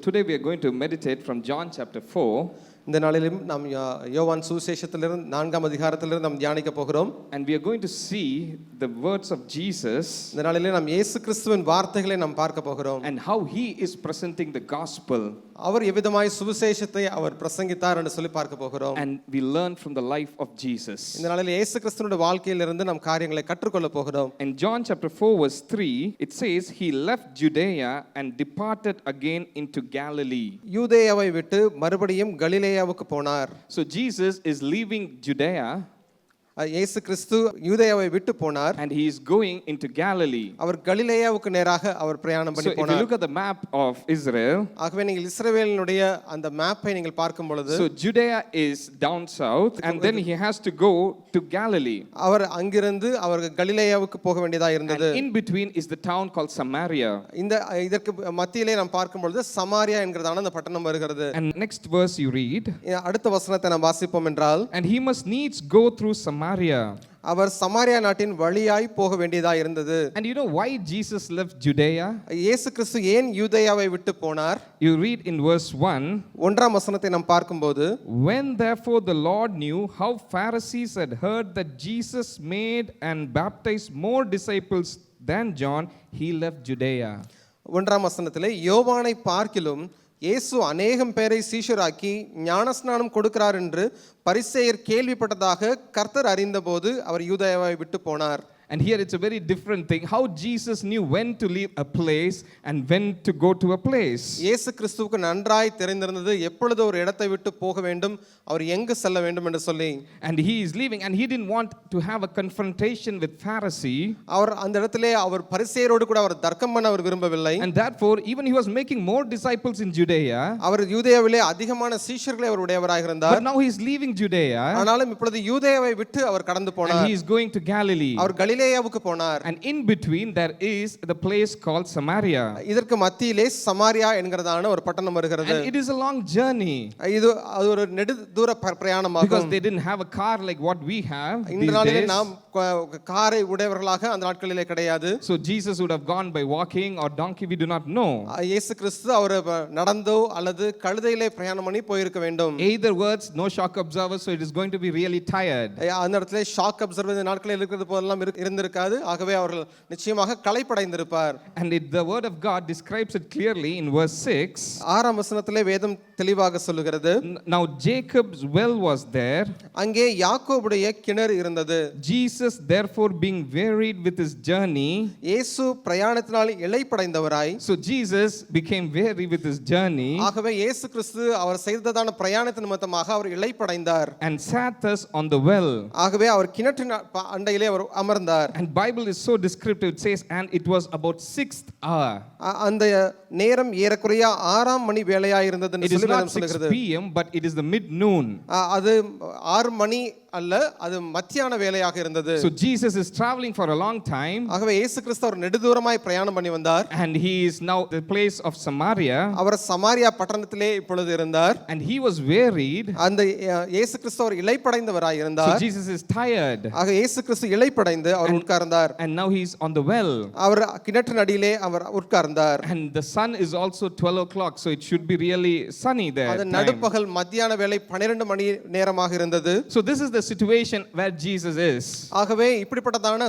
today we are going to meditate from John chapter 4. இந்த நாளிலும் நாம் யோவான் சுவிசேஷத்திலிருந்து 4ஆம் அதிகாரத்திலிருந்து நாம் தியானிக்க போகிறோம். And we are going to see the words of Jesus. இந்த நாளிலே நாம் இயேசு கிறிஸ்துவின் வார்த்தைகளை நாம் பார்க்க போகிறோம். And how he is presenting the gospel. அவர் எவ்விதமாய் சுவிசேஷத்தை அவர் பிரசங்கித்தார் என்று சொல்லி பார்க்க போகிறோம். And we learn from the life of Jesus. இந்த நாளிலே இயேசு கிறிஸ்துவினுடைய வாழ்க்கையிலிருந்து நாம் காரியங்களை கற்றுக்கொள்ள போகிறோம். In John chapter 4 verse 3 it says he left Judea and departed again into Galilee. யூதேயாவை விட்டு மறுபடியும் கலிலேயாவுக்கு போனார். So Jesus is leaving Judea. இயேசு கிறிஸ்து யூதேயாவை விட்டு போனார். And he is going into Galilee. அவர் கலிலேயாவுக்கு நேராக அவர் பிரயாணம் பண்ணி போனார். So if you look at the map of Israel, ஆகவே நீங்கள் இஸ்ரவேலினுடைய அந்த மேப்பை நீங்கள் பார்க்கும் பொழுது, so Judea is down south and then he has to go to Galilee. அவர் அங்கிருந்து அவர் கலிலேயாவுக்கு போக வேண்டியதா இருந்தது. And in between is the town called Samaria. இதற்கு மத்தியிலே நாம் பார்க்கும் பொழுது சமாரியா என்கிறதான அந்த பட்டணம் வருகிறது. And next verse you read, அடுத்த வசனத்தை நாம் வாசிப்போம் என்றால், and he must needs go through Samaria. அவர் சமாரியா நாட்டின் வழியாய் போக வேண்டியதா இருந்தது. And you know why Jesus left Judea? இயேசு கிறிஸ்து ஏன் யூதேயாவை விட்டு போனார்? You read in verse 1, ஒன்றாம் வசனத்தை நாம் பார்க்கும்போது, when therefore the Lord knew how Pharisees had heard that Jesus made and baptized more disciples than John, he left Judea. ஒன்றாம் வசனத்திலே யோவானை பார்க்கிலும் இயேசு அநேகம் பேரை சீஷராக்கி ஞானஸ்நானம் கொடுக்கிறார் என்று பரிசேயர் கேள்விப்பட்டதாக கர்த்தர் அறிந்தபோது அவர் யூதேயாவை விட்டு போனார். And here it's a very different thing. How Jesus knew when to leave a place and when to go to a place. இயேசு கிறிஸ்துவுக்கு நன்றாய் தெரிந்திருந்தது எப்பொழுது ஒரு இடத்தை விட்டு போக வேண்டும், அவர் எங்கு செல்ல வேண்டும் என்று சொல்லி. And he is leaving and he didn't want to have a confrontation with Pharisee. அவர் அந்த இடத்திலே அவர் பரிசேயரோடு கூட அவர் தர்க்கம் பண்ண அவர் விரும்பவில்லை. And therefore even he was making more disciples in Judea. அவர் யூதேயாவிலே அதிகமான சீஷர்களை அவர் உடையவராக இருந்தார். But now he is leaving Judea. ஆனாலும் இப்பொழுது யூதேயாவை விட்டு அவர் கடந்து போனார். And he is going to Galilee. அவர் கலிலேயாவுக்கு போனார். And in between there is the place called Samaria. இதற்கு மத்தியிலே சமாரியா என்கிறதான ஒரு பட்டணம் வருகிறது. And it is a long journey. இது ஒரு நெடு தூர பிரயாணமாகும். Because they didn't have a car like what we have இந்த நாளிலே நாம் காரை உடையவர்களாக அந்த நாட்களிலே கிடையாது. So Jesus would have gone by walking or donkey, we do not know. இயேசு கிறிஸ்து அவர் நடந்தோ அல்லது கழுதையிலே பிரயாணம் பண்ணி போயிருக்க வேண்டும். Either words, no shock observer, so it is going to be really tired. அந்த இடத்திலே ஷாக் அப்சர்வர் இந்த நாட்களில் இருக்கிறது போலலாம் இருந்திருக்காது. ஆகவே அவர்கள் நிச்சயமாக களைப்படைந்திருப்பார். And the word of God describes it clearly in verse 6. ஆறாம் வசனத்திலே வேதம் தெளிவாக சொல்லுகிறது, now Jacob's well was there. அங்கே யாக்கோபுடைய கிணறு இருந்தது. Jesus therefore being wearied with his journey, இயேசு பிரயாணத்தினால் இளைப்படைந்தவராய், so Jesus became weary with his journey, ஆகவே இயேசு கிறிஸ்து அவர் செய்ததான பிரயாணத்தின் நிமித்தமாக அவர் இளைப்படைந்தார். and sat thus on the well. ஆகவே அவர் கிணற்றின் அண்டையிலே அவர் அமர்ந்தார். And Bible is so descriptive, it says and it was about 6th hour. அந்த நேரம் ஏறக்குறைய 6ஆம் மணி வேளையாய் இருந்தது என்று சொல்லி வேதம் சொல்கிறது. It is not 6 p.m. but it is the mid noon. அது 6 மணி அல்ல, அது மத்தியான வேளையாக இருந்தது. So Jesus is traveling for a long time. ஆகவே இயேசு கிறிஸ்து அவர் நெடுதூரமாய் பிரயாணம் பண்ணி வந்தார். And he is now the place of Samaria. அவர் சமாரியா பட்டணத்திலே இப்பொழுது இருந்தார். And he was wearied. அந்த இயேசு கிறிஸ்து அவர் இளைப்படைந்தவராய் இருந்தார். So Jesus is tired. ஆக இயேசு கிறிஸ்து இளைப்படைந்து அவர் உட்கார்ந்தார். And now he is on the well. அவர் கிணற்றின் அடியிலே அவர் உட்கார்ந்தார். And the sun is also 12 o'clock, so it should be really sunny there. அது நடுப்பகல் மத்தியான வேளை 12 மணி நேரமாக இருந்தது. So this is the situation where Jesus is. ஆகவே இப்படிப்பட்டதான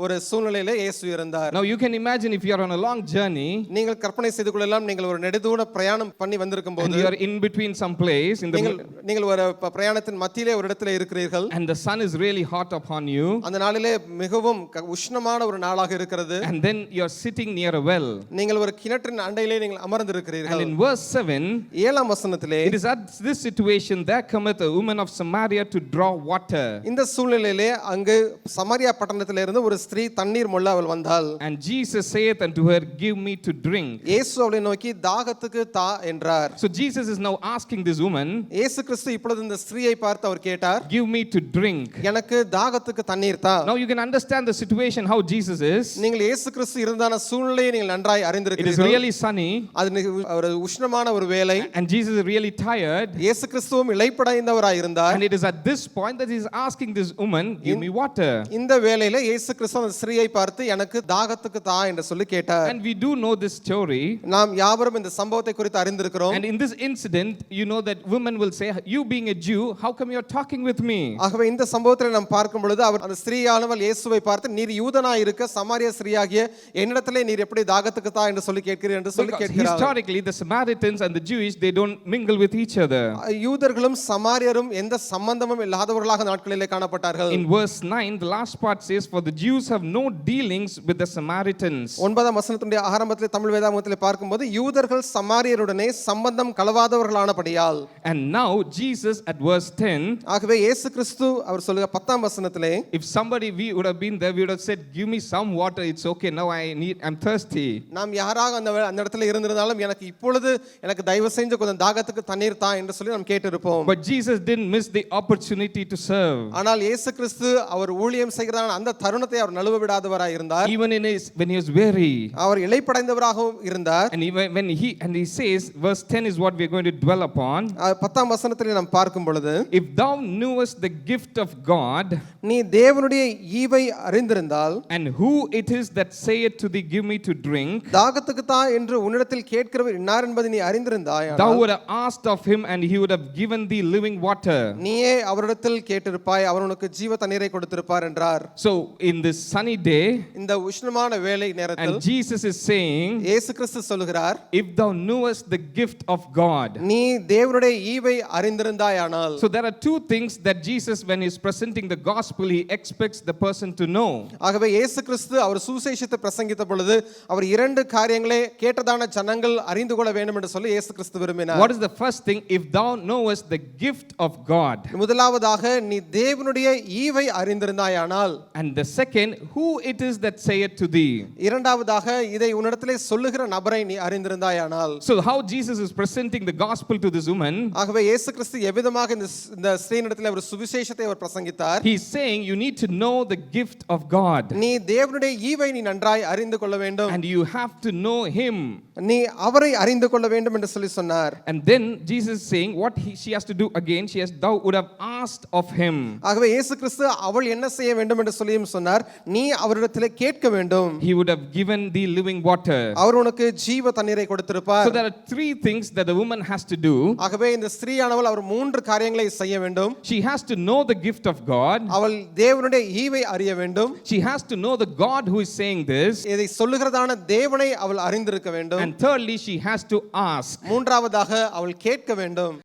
ஒரு சூழ்நிலையிலே இயேசு இருந்தார். Now you can imagine if you are on a long journey. நீங்கள் கற்பனை செய்து கொள்ளலாம், நீங்கள் ஒரு நெடுதூர பிரயாணம் பண்ணி வந்திருக்கும்போது, and you are in between some place in the நீங்கள் ஒரு பிரயாணத்தின் மத்தியிலே ஒரு இடத்திலே இருக்கிறீர்கள். And the sun is really hot upon you. அந்த நாளிலே மிகவும் உஷ்ணமான ஒரு நாளாக இருக்கிறது. And then you are sitting near a well. நீங்கள் ஒரு கிணற்றின் அண்டையிலே நீங்கள் அமர்ந்திருக்கிறீர்கள். And in verse 7, 7ஆம் வசனத்திலே, it is at this situation there cometh a woman of Samaria to draw water. இந்த சூழ்நிலையிலே அங்கு சமாரியா பட்டணத்திலிருந்து ஒரு ஸ்திரீ தண்ணீர் மொள்ள அவள் வந்தாள். And Jesus saith unto her, give me to drink. இயேசு அவளை நோக்கி தாகத்துக்கு தா என்றார். So Jesus is now asking this woman, இயேசு கிறிஸ்து இப்பொழுது இந்த ஸ்திரீயை பார்த்து அவர் கேட்டார், give me to drink. எனக்கு தாகத்துக்கு தண்ணீர் தா. Now you can understand the situation how Jesus is. நீங்கள் இயேசு கிறிஸ்து இருந்தான சூழ்நிலையை நீங்கள் நன்றாய் அறிந்திருக்கிறீர்கள். It is really sunny. அது ஒரு உஷ்ணமான ஒரு வேளை. And Jesus is really tired. இயேசு கிறிஸ்துவும் இளைப்படைந்தவராய் இருந்தார். And it is at this point that he is asking this woman, give me water. இந்த வேளையில இயேசு கிறிஸ்து அந்த ஸ்திரீயை பார்த்து எனக்கு தாகத்துக்கு தா என்று சொல்லி கேட்டார். And we do know this story. நாம் யாவரும் இந்த சம்பவத்தை குறித்து அறிந்திருக்கிறோம். And in this incident, you know that women will say, you being a Jew, how come you are talking with me? ஆகவே இந்த சம்பவத்தில் நாம் பார்க்கும் பொழுது அவர் அந்த ஸ்திரீயானவள் இயேசுவை பார்த்து, நீர் யூதனாய் இருக்க சமாரிய ஸ்திரீயாகிய என்னிடத்திலே நீர் எப்படி தாகத்துக்கு தா என்று சொல்லி கேட்கிறீர் என்று சொல்லி கேட்கிறார். Historically, the Samaritans and the Jewish, they don't mingle with each other. யூதர்களும் சமாரியரும் எந்த சம்பந்தமும் இல்லாதவர்களாக நாட்களிலே காணப்பட்டார்கள். In verse 9, the last part says, for the Jews have no dealings with the Samaritans. 9ஆம் வசனத்தினுடைய ஆரம்பத்திலே தமிழ் வேதாகமத்திலே பார்க்கும்போது யூதர்கள் சமாரியருடனே சம்பந்தம் கலவாதவர்களானபடியால். And now Jesus at verse 10, ஆகவே இயேசு கிறிஸ்து அவர் சொல்லுகிற 10ஆம் வசனத்திலே, if somebody we would have been there, we would have said, give me some water, it's okay, now I'm thirsty. நாம் யாராக அந்த இடத்துல இருந்திருந்தாலும் எனக்கு இப்பொழுது எனக்கு தயவு செஞ்சு கொஞ்சம் தாகத்துக்கு தண்ணீர் தா என்று சொல்லி நாம் கேட்டிருப்போம். But Jesus didn't miss the opportunity to serve. ஆனால் இயேசு கிறிஸ்து அவர் ஊழியம் செய்கிறதான அந்த தருணத்தை அவர் நழுவ விடாதவராய் இருந்தார். Even when he was weary. அவர் இளைப்படைந்தவராகவும் இருந்தார். And even when he says, verse 10 is what we are going to dwell upon. 10ஆம் வசனத்திலே நாம் பார்க்கும் பொழுது, if thou knewest the gift of God, நீ தேவனுடைய ஈவை அறிந்திருந்தால், and who it is that saith to thee, give me to drink, தாகத்துக்கு தா என்று உன்னிடத்தில் கேட்கிறவர் இன்னார் என்பதை நீ அறிந்திருந்தாய், thou would have asked of him and he would have given thee living water. நீயே அவரிடத்தில் கேட்டிருப்பாய், அவர் உனக்கு ஜீவ தண்ணீரை கொடுத்திருப்பார் என்றார். So in this sunny day, இந்த உஷ்ணமான வேளை நேரத்தில், and Jesus is saying, இயேசு கிறிஸ்து சொல்கிறார், if thou knewest the gift of God, நீ தேவனுடைய ஈவை அறிந்திருந்தாயானால். so there are two things that Jesus, when he is presenting the gospel, he expects the person to know. ஆகவே இயேசு கிறிஸ்து அவர் சுவிசேஷத்தை பிரசங்கித்த பொழுது அவர் இரண்டு காரியங்களை கேட்டதான ஜனங்கள் அறிந்து கொள்ள வேண்டும் என்று சொல்லி இயேசு கிறிஸ்து விரும்பினார். What is the first thing? If thou knowest the gift of God. முதலாவதாக நீ தேவனுடைய ஈவை அறிந்திருந்தாயானால். And the second, who it is that saith to thee. இரண்டாவதாக இதை உன்னிடத்திலே சொல்லுகிற நபரை நீ அறிந்திருந்தாயானால். So how Jesus is presenting the gospel to this woman? ஆகவே இயேசு கிறிஸ்து எவ்விதமாக இந்த ஸ்திரீயிடத்திலே ஒரு சுவிசேஷத்தை அவர் பிரசங்கித்தார். He is saying you need to know the gift of God. நீ தேவனுடைய ஈவை நீ நன்றாய் அறிந்து கொள்ள வேண்டும். And you have to know him. நீ அவரை அறிந்து கொள்ள வேண்டும் என்று சொல்லி சொன்னார். And then Jesus is saying what she has to do again, thou would have asked of him. ஆகவே இயேசு கிறிஸ்து அவள் என்ன செய்ய வேண்டும் என்று சொல்லியும் சொன்னார், நீ அவரிடத்திலே கேட்க வேண்டும். He would have given thee living water. அவர் உனக்கு ஜீவ தண்ணீரை கொடுத்திருப்பார். So there are three things that the woman has to do. ஆகவே இந்த ஸ்திரீயானவள் அவர் மூன்று காரியங்களை செய்ய வேண்டும். She has to know the gift of God. அவள் தேவனுடைய ஈவை அறிய வேண்டும். She has to know the God who is saying this. இதை சொல்லுகிறதான தேவனை அவள் அறிந்திருக்க வேண்டும். And thirdly, she has to ask. மூன்றாவதாக அவள் கேட்க வேண்டும்.